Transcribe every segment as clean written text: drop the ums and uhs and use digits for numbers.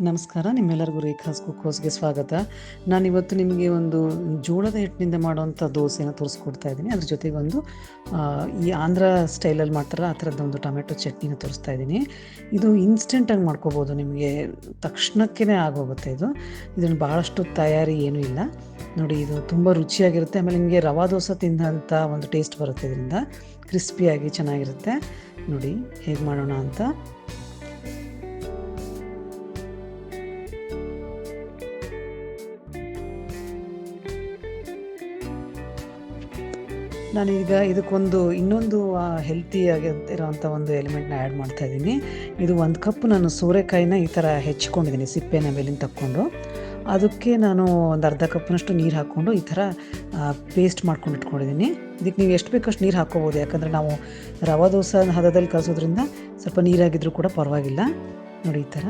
ನಮಸ್ಕಾರ, ನಿಮ್ಮೆಲ್ಲರಿಗೂ ರೇಖಾಸ್ ಕುಕ್ಹೌಸ್ಗೆ ಸ್ವಾಗತ. ನಾನಿವತ್ತು ನಿಮಗೆ ಒಂದು ಜೋಳದ ಹಿಟ್ಟಿನಿಂದ ಮಾಡುವಂಥ ದೋಸೆನ ತೋರಿಸ್ಕೊಡ್ತಾ ಇದ್ದೀನಿ. ಅದ್ರ ಜೊತೆಗೆ ಒಂದು ಈ ಆಂಧ್ರ ಸ್ಟೈಲಲ್ಲಿ ಮಾಡ್ತಾರಲ್ಲ ಆ ಥರದ್ದೊಂದು ಟೊಮೆಟೊ ಚಟ್ನಿನ ತೋರಿಸ್ತಾ ಇದ್ದೀನಿ. ಇದು ಇನ್ಸ್ಟೆಂಟಾಗಿ ಮಾಡ್ಕೋಬೋದು, ನಿಮಗೆ ತಕ್ಷಣಕ್ಕೇ ಆಗೋಗುತ್ತೆ. ಇದನ್ನು ಭಾಳಷ್ಟು ತಯಾರಿ ಏನೂ ಇಲ್ಲ ನೋಡಿ. ಇದು ತುಂಬ ರುಚಿಯಾಗಿರುತ್ತೆ. ಆಮೇಲೆ ನಿಮಗೆ ರವಾ ದೋಸೆ ತಿಂದಂಥ ಒಂದು ಟೇಸ್ಟ್ ಬರುತ್ತೆ. ಇದರಿಂದ ಕ್ರಿಸ್ಪಿಯಾಗಿ ಚೆನ್ನಾಗಿರುತ್ತೆ. ನೋಡಿ ಹೇಗೆ ಮಾಡೋಣ ಅಂತ. ನಾನೀಗ ಇದಕ್ಕೊಂದು ಇನ್ನೊಂದು ಹೆಲ್ತಿಯಾಗಿ ಇರೋವಂಥ ಒಂದು ಎಲಿಮೆಂಟ್ನ ಆ್ಯಡ್ ಮಾಡ್ತಾಯಿದ್ದೀನಿ. ಇದು 1 ಕಪ್ ನಾನು ಸೋರೆಕಾಯಿನ ಈ ಥರ ಹೆಚ್ಚಿಕೊಂಡಿದ್ದೀನಿ, ಸಿಪ್ಪೆನ ಮೇಲಿಂದ ತಕ್ಕೊಂಡು. ಅದಕ್ಕೆ ನಾನು ಒಂದು ಅರ್ಧ ಕಪ್ನಷ್ಟು ನೀರು ಹಾಕ್ಕೊಂಡು ಈ ಥರ ಪೇಸ್ಟ್ ಮಾಡ್ಕೊಂಡು ಇಟ್ಕೊಂಡಿದ್ದೀನಿ. ಇದಕ್ಕೆ ನೀವು ಎಷ್ಟು ಬೇಕಷ್ಟು ನೀರು ಹಾಕ್ಕೋಬೋದು, ಯಾಕಂದರೆ ನಾವು ರವಾ ದೋಸೆ ಹದದಲ್ಲಿ ಕಲಿಸೋದ್ರಿಂದ ಸ್ವಲ್ಪ ನೀರಾಗಿದ್ದರೂ ಕೂಡ ಪರವಾಗಿಲ್ಲ. ನೋಡಿ ಈ ಥರ.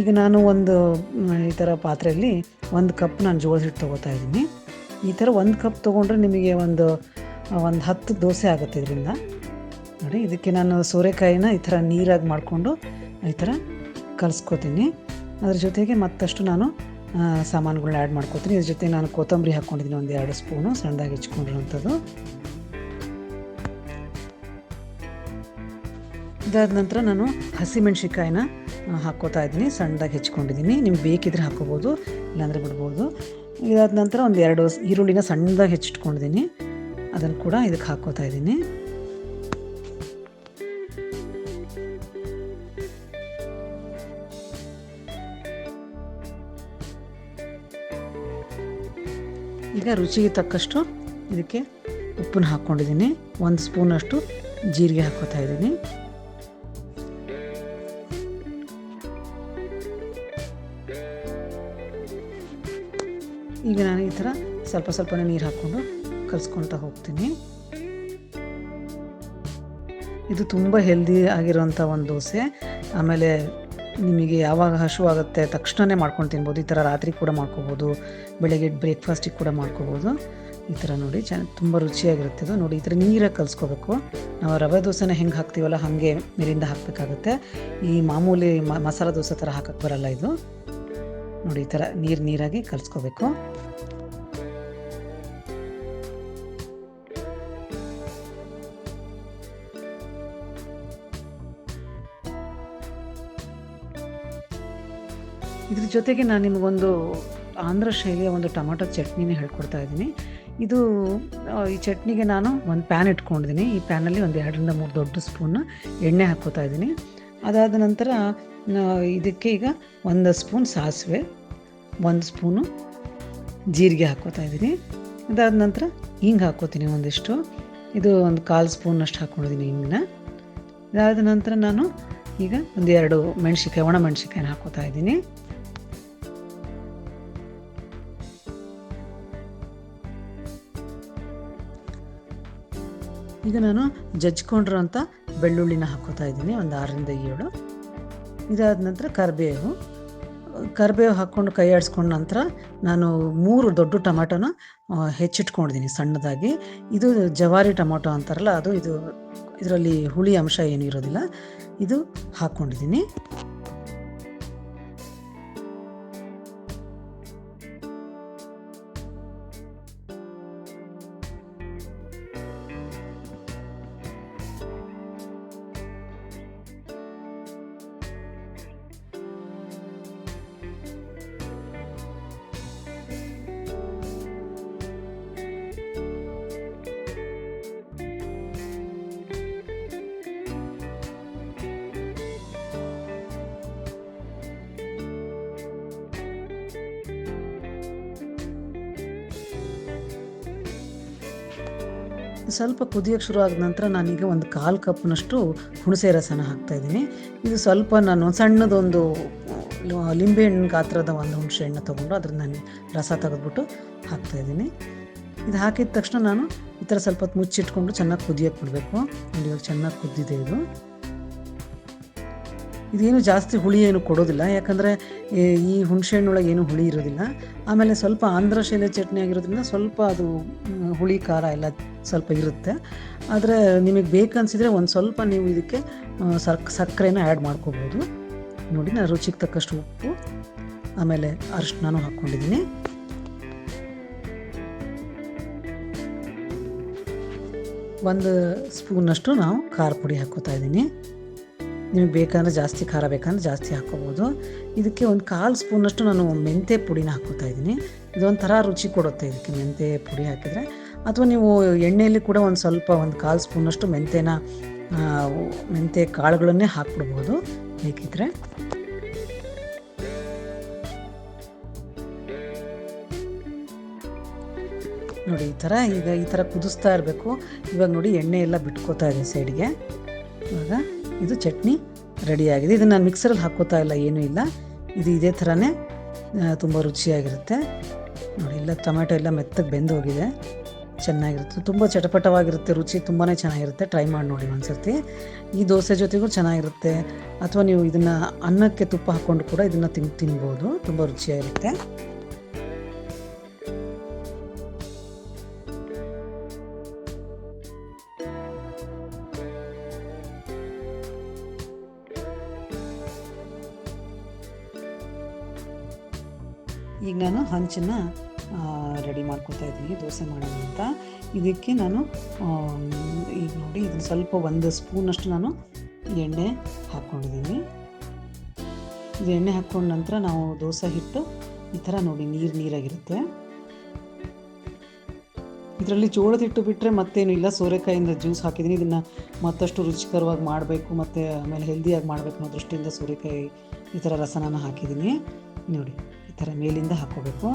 ಈಗ ನಾನು ಈ ಥರ ಪಾತ್ರೆಯಲ್ಲಿ 1 ಕಪ್ ನಾನು ಜೋಳದ ಹಿಟ್ಟು ತೊಗೋತಾ ಇದ್ದೀನಿ. ಈ ಥರ 1 ಕಪ್ ತೊಗೊಂಡ್ರೆ ನಿಮಗೆ ಒಂದು 10 ದೋಸೆ ಆಗುತ್ತೆ ಇದರಿಂದ. ನೋಡಿ, ಇದಕ್ಕೆ ನಾನು ಸೋರೆಕಾಯಿನ ಈ ಥರ ನೀರಾಗಿ ಮಾಡಿಕೊಂಡು ಈ ಥರ ಕಲಿಸ್ಕೋತೀನಿ. ಅದ್ರ ಜೊತೆಗೆ ಮತ್ತಷ್ಟು ನಾನು ಸಾಮಾನುಗಳನ್ನ ಆ್ಯಡ್ ಮಾಡ್ಕೋತೀನಿ. ಇದ್ರ ಜೊತೆ ನಾನು ಕೊತ್ತಂಬರಿ ಹಾಕ್ಕೊಂಡಿದ್ದೀನಿ, 1-2 ಸ್ಪೂನು ಸಣ್ಣದಾಗಿ ಹೆಚ್ಕೊಂಡಿರೋಂಥದ್ದು. ಇದಾದ ನಂತರ ನಾನು ಹಸಿಮೆಣ್ಸಿಕಾಯಿನ ಹಾಕ್ಕೋತಾ ಇದ್ದೀನಿ, ಸಣ್ಣದಾಗಿ ಹೆಚ್ಕೊಂಡಿದ್ದೀನಿ. ನಿಮ್ಗೆ ಬೇಕಿದ್ರೆ ಹಾಕ್ಕೋಬೋದು, ಇಲ್ಲಾಂದರೆ ಬಿಡ್ಬೋದು. ಇದಾದ ನಂತರ 1-2 ಈರುಳ್ಳಿನ ಸಣ್ಣದಾಗಿ ಹೆಚ್ಚಿಟ್ಕೊಂಡಿದ್ದೀನಿ, ಅದನ್ನು ಕೂಡ ಇದಕ್ಕೆ ಹಾಕ್ಕೋತಾ ಇದ್ದೀನಿ. ಈಗ ರುಚಿಗೆ ತಕ್ಕಷ್ಟು ಇದಕ್ಕೆ ಉಪ್ಪನ್ನು ಹಾಕ್ಕೊಂಡಿದ್ದೀನಿ. 1 ಸ್ಪೂನಷ್ಟು ಜೀರಿಗೆ ಹಾಕ್ಕೋತಾ ಇದ್ದೀನಿ. ಈಗ ನಾನು ಈ ಥರ ಸ್ವಲ್ಪನೇ ನೀರು ಹಾಕ್ಕೊಂಡು ಕಲಿಸ್ಕೊತಾ ಹೋಗ್ತೀನಿ. ಇದು ತುಂಬ ಹೆಲ್ದಿ ಆಗಿರೋಂಥ ಒಂದು ದೋಸೆ. ಆಮೇಲೆ ನಿಮಗೆ ಯಾವಾಗ ಹಸಿವಾಗುತ್ತೆ ತಕ್ಷಣವೇ ಮಾಡ್ಕೊಂಡು ತಿನ್ಬೋದು. ಈ ಥರ ರಾತ್ರಿ ಕೂಡ ಮಾಡ್ಕೋಬೋದು, ಬೆಳಗ್ಗೆ ಬ್ರೇಕ್ಫಾಸ್ಟಿಗೆ ಕೂಡ ಮಾಡ್ಕೋಬೋದು. ಈ ಥರ ನೋಡಿ ತುಂಬ ರುಚಿಯಾಗಿರುತ್ತೆ ಇದು. ನೋಡಿ, ಈ ಥರ ನೀರಾಗಿ ಕಲಿಸ್ಕೋಬೇಕು. ನಾವು ರವೆ ದೋಸೆನ ಹೆಂಗೆ ಹಾಕ್ತೀವಲ್ಲ ಹಾಗೆ ಮೇಲಿಂದ ಹಾಕಬೇಕಾಗುತ್ತೆ. ಈ ಮಾಮೂಲಿ ಮಸಾಲೆ ದೋಸೆ ಥರ ಹಾಕಕ್ಕೆ ಬರಲ್ಲ ಇದು. ನೋಡಿ, ಈ ಥರ ನೀರಾಗಿ ಕಲಿಸ್ಕೋಬೇಕು. ಇದ್ರ ಜೊತೆಗೆ ನಾನು ನಿಮಗೊಂದು ಆಂಧ್ರ ಶೈಲಿಯ ಒಂದು ಟೊಮೆಟೊ ಚಟ್ನಿನೇ ಹೇಳ್ಕೊಡ್ತಾ ಇದ್ದೀನಿ. ಈ ಚಟ್ನಿಗೆ ನಾನು ಒಂದು ಪ್ಯಾನ್ ಇಟ್ಕೊಂಡಿದ್ದೀನಿ. ಈ ಪ್ಯಾನಲ್ಲಿ 2-3 ದೊಡ್ಡ ಸ್ಪೂನ್ ಎಣ್ಣೆ ಹಾಕ್ಕೋತಾ ಇದ್ದೀನಿ. ಅದಾದ ನಂತರ ಇದಕ್ಕೆ ಈಗ 1 ಸ್ಪೂನ್ ಸಾಸಿವೆ, 1 ಸ್ಪೂನು ಜೀರಿಗೆ ಹಾಕ್ಕೋತಾ ಇದ್ದೀನಿ. ಅದಾದ ನಂತರ ಹಿಂಗೆ ಹಾಕ್ಕೋತೀನಿ ಒಂದಿಷ್ಟು. ಇದು 1/4 ಸ್ಪೂನಷ್ಟು ಹಾಕ್ಕೊಂಡಿದ್ದೀನಿ ಹಿಂಗನ್ನ. ಇದಾದ ನಂತರ ನಾನು ಈಗ 1-2 ಒಣ ಮೆಣಸಿನ್ಕಾಯಿನ ಹಾಕ್ಕೋತಾ ಇದ್ದೀನಿ. ಈಗ ನಾನು ಜಜ್ಕೊಂಡಿರೋಂಥ ಬೆಳ್ಳುಳ್ಳಿನ ಹಾಕ್ಕೋತಾ ಇದ್ದೀನಿ, 6-7. ಇದಾದ ನಂತರ ಕರಿಬೇವು ಹಾಕ್ಕೊಂಡು ಕೈ ಆಡಿಸ್ಕೊಂಡ ನಂತರ ನಾನು 3 ದೊಡ್ಡ ಟೊಮೆಟೊನ ಹೆಚ್ಚಿಟ್ಕೊಂಡಿದ್ದೀನಿ ಸಣ್ಣದಾಗಿ. ಇದು ಜವಾರಿ ಟೊಮೆಟೊ ಅಂತಾರಲ್ಲ ಅದು. ಇದರಲ್ಲಿ ಹುಳಿ ಅಂಶ ಏನೂ ಇರೋದಿಲ್ಲ. ಇದು ಹಾಕ್ಕೊಂಡಿದ್ದೀನಿ. ಸ್ವಲ್ಪ ಕುದಿಯೋಕ್ಕೆ ಶುರು ಆದ ನಂತರ ನಾನೀಗ 1/4 ಕಪ್ನಷ್ಟು ಹುಣಸೆ ರಸನ ಹಾಕ್ತಾಯಿದ್ದೀನಿ. ಇದು ಸ್ವಲ್ಪ ನಾನು ಸಣ್ಣದೊಂದು ಲಿಂಬೆಹಣ್ಣು ಗಾತ್ರದ ಒಂದು ಹುಣಸೆ ಹಣ್ಣು ತೊಗೊಂಡು ಅದ್ರ ನಾನು ರಸ ತೆಗೆದ್ಬಿಟ್ಟು ಹಾಕ್ತಾಯಿದ್ದೀನಿ. ಇದು ಹಾಕಿದ ತಕ್ಷಣ ನಾನು ಈ ಥರ ಸ್ವಲ್ಪ ಹೊತ್ತು ಮುಚ್ಚಿಟ್ಕೊಂಡು ಚೆನ್ನಾಗಿ ಕುದಿಯೋಕ್ಕೆ ಬಿಡಬೇಕು. ಇವಾಗ ಚೆನ್ನಾಗಿ ಕುದ್ದಿದೆ ಇದು. ಇದೇನು ಜಾಸ್ತಿ ಹುಳಿ ಏನು ಕೊಡೋದಿಲ್ಲ, ಯಾಕಂದರೆ ಈ ಹುಣಸೆಹಣ್ಣೊಳಗೆ ಏನು ಹುಳಿ ಇರೋದಿಲ್ಲ. ಆಮೇಲೆ ಸ್ವಲ್ಪ ಆಂಧ್ರ ಶೈಲಿ ಚಟ್ನಿ ಆಗಿರೋದ್ರಿಂದ ಸ್ವಲ್ಪ ಅದು ಹುಳಿ ಖಾರ ಎಲ್ಲ ಸ್ವಲ್ಪ ಇರುತ್ತೆ. ಆದರೆ ನಿಮಗೆ ಬೇಕನ್ಸಿದ್ರೆ ಒಂದು ಸ್ವಲ್ಪ ನೀವು ಇದಕ್ಕೆ ಸಕ್ಕರೆನ ಆ್ಯಡ್ ಮಾಡ್ಕೋಬೋದು. ನೋಡಿ ನಾನು ರುಚಿಗೆ ತಕ್ಕಷ್ಟು ಉಪ್ಪು, ಆಮೇಲೆ ಅರಿಶಿನನೂ ಹಾಕ್ಕೊಂಡಿದ್ದೀನಿ. ಒಂದು ಸ್ಪೂನಷ್ಟು ನಾವು ಖಾರ ಪುಡಿ ಹಾಕ್ಕೋತಾ ಇದ್ದೀನಿ. ನಿಮಗೆ ಬೇಕಂದರೆ ಜಾಸ್ತಿ ಖಾರ ಬೇಕಂದ್ರೆ ಜಾಸ್ತಿ ಹಾಕ್ಕೋಬೋದು. ಇದಕ್ಕೆ ಒಂದು 1/4 ಸ್ಪೂನಷ್ಟು ನಾನು ಮೆಂತ್ಯ ಪುಡಿನ ಹಾಕ್ಕೋತಾ ಇದ್ದೀನಿ. ಇದೊಂಥರ ರುಚಿ ಕೊಡುತ್ತೆ ಇದಕ್ಕೆ ಮೆಂತ್ಯ ಪುಡಿ ಹಾಕಿದರೆ. ಅಥವಾ ನೀವು ಎಣ್ಣೆಯಲ್ಲಿ ಕೂಡ ಒಂದು ಸ್ವಲ್ಪ 1/4 ಸ್ಪೂನಷ್ಟು ಮೆಂತ್ಯ ಕಾಳುಗಳನ್ನೇ ಹಾಕ್ಬಿಡ್ಬೋದು ಬೇಕಿದ್ರೆ. ನೋಡಿ ಈ ಥರ ಕುದಿಸ್ತಾ ಇರಬೇಕು. ಇವಾಗ ನೋಡಿ ಎಣ್ಣೆ ಎಲ್ಲ ಬಿಟ್ಕೋತಾ ಇದೆ ಸೈಡ್ಗೆ. ಇವಾಗ ಇದು ಚಟ್ನಿ ರೆಡಿಯಾಗಿದೆ. ಇದನ್ನು ನಾನು ಮಿಕ್ಸರಲ್ಲಿ ಹಾಕ್ಕೋತಾ ಇಲ್ಲ, ಏನೂ ಇಲ್ಲ. ಇದು ಇದೇ ಥರನೇ ತುಂಬ ರುಚಿಯಾಗಿರುತ್ತೆ. ನೋಡಿ ಎಲ್ಲ ಟೊಮೆಟೊ ಎಲ್ಲ ಮೆತ್ತಗೆ ಬೆಂದು ಹೋಗಿದೆ, ಚೆನ್ನಾಗಿರುತ್ತೆ, ತುಂಬ ಚಟಪಟವಾಗಿರುತ್ತೆ, ರುಚಿ ತುಂಬಾ ಚೆನ್ನಾಗಿರುತ್ತೆ. ಟ್ರೈ ಮಾಡಿ ನೋಡಿ ಒಂದ್ಸರ್ತಿ. ಈ ದೋಸೆ ಜೊತೆಗೂ ಚೆನ್ನಾಗಿರುತ್ತೆ. ಅಥವಾ ನೀವು ಇದನ್ನು ಅನ್ನಕ್ಕೆ ತುಪ್ಪ ಹಾಕ್ಕೊಂಡು ಕೂಡ ಇದನ್ನು ತಿನ್ಬೋದು, ತುಂಬ ರುಚಿಯಾಗಿರುತ್ತೆ. ಈಗ ನಾನು ಹಂಚನ್ನು ರೆಡಿ ಮಾಡ್ಕೊತಾ ಇದ್ದೀನಿ ದೋಸೆ ಮಾಡೋಣ ಅಂತ. ಇದಕ್ಕೆ ನಾನು ಈಗ ನೋಡಿ ಇದನ್ನು ಸ್ವಲ್ಪ 1 ಸ್ಪೂನಷ್ಟು ನಾನು ಎಣ್ಣೆ ಹಾಕ್ಕೊಂಡಿದ್ದೀನಿ. ಇದು ಎಣ್ಣೆ ಹಾಕ್ಕೊಂಡ ನಂತರ ನಾವು ದೋಸೆ ಹಿಟ್ಟು ಈ ಥರ ನೋಡಿ ನೀರಾಗಿರುತ್ತೆ. ಇದರಲ್ಲಿ ಜೋಳದ ಹಿಟ್ಟು ಬಿಟ್ಟರೆ ಮತ್ತೇನು ಇಲ್ಲ, ಸೋರೆಕಾಯಿಂದ ಜ್ಯೂಸ್ ಹಾಕಿದ್ದೀನಿ. ಇದನ್ನು ಮತ್ತಷ್ಟು ರುಚಿಕರವಾಗಿ ಮಾಡಬೇಕು ಮತ್ತು ಆಮೇಲೆ ಹೆಲ್ದಿಯಾಗಿ ಮಾಡಬೇಕು ಅನ್ನೋ ದೃಷ್ಟಿಯಿಂದ ಸೋರೆಕಾಯಿ ಈ ಥರ ರಸನ ಹಾಕಿದ್ದೀನಿ. ನೋಡಿ ಈ ಥರ ಮೇಲಿಂದ ಹಾಕ್ಕೋಬೇಕು.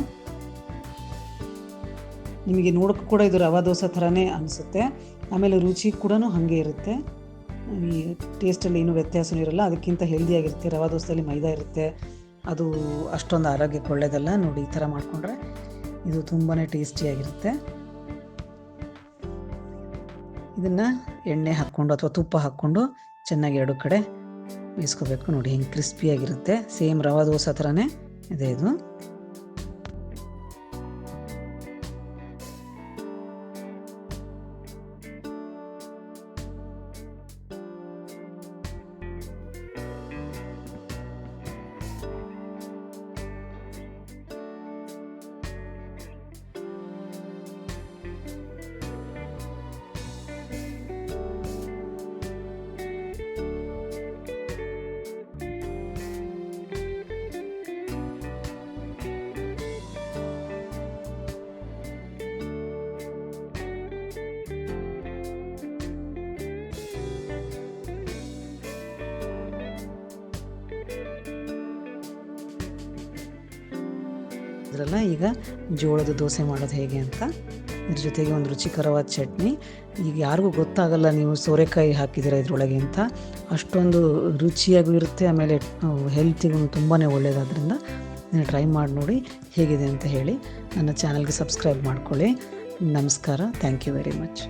ನಿಮಗೆ ನೋಡೋಕ್ಕೂ ಕೂಡ ಇದು ರವಾ ದೋಸೆ ಥರನೇ ಅನಿಸುತ್ತೆ. ಆಮೇಲೆ ರುಚಿ ಕೂಡ ಹಾಗೆ ಇರುತ್ತೆ, ಈ ಟೇಸ್ಟಲ್ಲಿ ಏನೂ ವ್ಯತ್ಯಾಸವೂ ಇರೋಲ್ಲ. ಅದಕ್ಕಿಂತ ಹೆಲ್ದಿಯಾಗಿರುತ್ತೆ. ರವಾ ದೋಸೆಯಲ್ಲಿ ಮೈದಾ ಇರುತ್ತೆ, ಅದು ಅಷ್ಟೊಂದು ಆರೋಗ್ಯಕ್ಕೆ ಒಳ್ಳೆಯದಲ್ಲ. ನೋಡಿ ಈ ಥರ ಮಾಡಿಕೊಂಡ್ರೆ ಇದು ತುಂಬಾ ಟೇಸ್ಟಿಯಾಗಿರುತ್ತೆ. ಇದನ್ನು ಎಣ್ಣೆ ಹಾಕ್ಕೊಂಡು ಅಥವಾ ತುಪ್ಪ ಹಾಕ್ಕೊಂಡು ಚೆನ್ನಾಗಿ 2 ಕಡೆ ಬೇಯಿಸ್ಕೋಬೇಕು. ನೋಡಿ ಹೆಂಗೆ ಕ್ರಿಸ್ಪಿಯಾಗಿರುತ್ತೆ, ಸೇಮ್ ರವಾ ದೋಸೆ ಥರನೇ ಇದೆ ಇದು. ಇದರಲ್ಲ ಈಗ ಜೋಳದ ದೋಸೆ ಮಾಡೋದು ಹೇಗೆ ಅಂತ. ಇದ್ರ ಜೊತೆಗೆ ಒಂದು ರುಚಿಕರವಾದ ಚಟ್ನಿ. ಈಗ ಯಾರಿಗೂ ಗೊತ್ತಾಗಲ್ಲ ನೀವು ಸೋರೆಕಾಯಿ ಹಾಕಿದ್ದೀರಾ ಇದರೊಳಗೆ ಅಂತ. ಅಷ್ಟೊಂದು ರುಚಿಯಾಗೂ ಇರುತ್ತೆ, ಆಮೇಲೆ ಹೆಲ್ತಿಗೂ ತುಂಬಾ ಒಳ್ಳೆಯದಾದ್ರಿಂದ ನೀವು ಟ್ರೈ ಮಾಡಿ ನೋಡಿ ಹೇಗಿದೆ ಅಂತ ಹೇಳಿ. ನನ್ನ ಚಾನಲ್ಗೆ ಸಬ್ಸ್ಕ್ರೈಬ್ ಮಾಡ್ಕೊಳ್ಳಿ. ನಮಸ್ಕಾರ. Thank you very much.